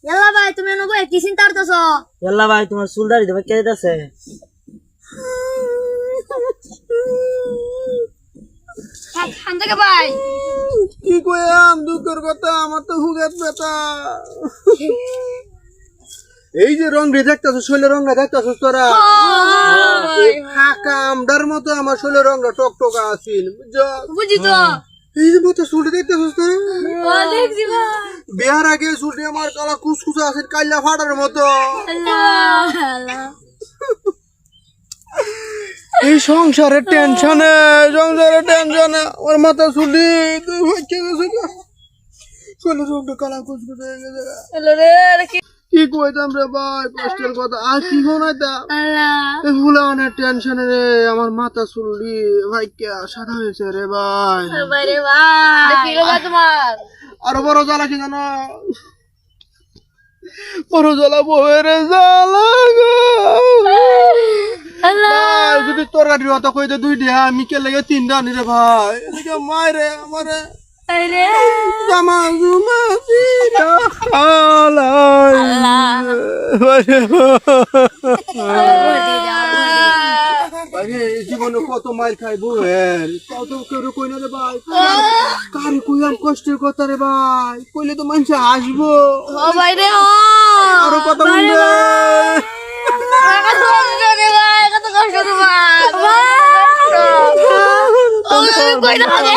এলা ভাই তুমি নবো কি চিন্তা করতেছো? এল্লা ভাই তোমার চুল দাড়ি দেবে কে দিতেছে? খান্দকে ভাই কি কইয়াম দুঃখের কথা, আমার তো হুগাত ব্যথা। এই যে রং রে দেখতেছো, শৈলের রংটা দেখতেছো তোরা, এই ফাঁকা আমডার মতো আমার শৈলের রংটা টকটকা আছিল, বুঝছো? বুঝি তো। এই যে মতো চুলটা দেখতেছো তোরা, ও দেখছি ভাই। বিয়ার আগে চুলটি আমার কালা কুচকুচা আছে, কাইলা ফাটার মতো। আল্লাহ এই সংসারের টেনশনে আমার মাথা চুলি শৈলের রংটা কালা কুচকুচা হয়ে গেছে। হ্যালো রে কি কি কইতাম রে ভাই, কষ্টের কথা আর কি শোনাইতাম। আল্লাহ ফুলানের টেনশনে রে আমার মাথা চুললি ভাই কে সাদা হয়েছে রে ভাই। ভাই রে ভাই কি হলো তোমার? আরো বড় জ্বালা কি জানো, বড় জ্বালা বউয়ের জ্বালা গো। আল্লাহ ভাই যদি তরকারি হতো কইতে দুইটা, আমি কে লেগে তিনটা আনি রে ভাই। এদিকে মায়েরে আমারে আরে জামা জুমা দিলা খালাই। আরে জীবনে কত মাইর খাই বউয়ের, কত কেউ কই না রে ভাই। কারে কইয়াম কষ্টের কথা রে ভাই, কইলে তো মানুষ হাসবো। ও ভাই রে ও আরো কথা বলবে কত কষ্ট রে ভাই, কত কষ্ট তোমার। ও কই না রে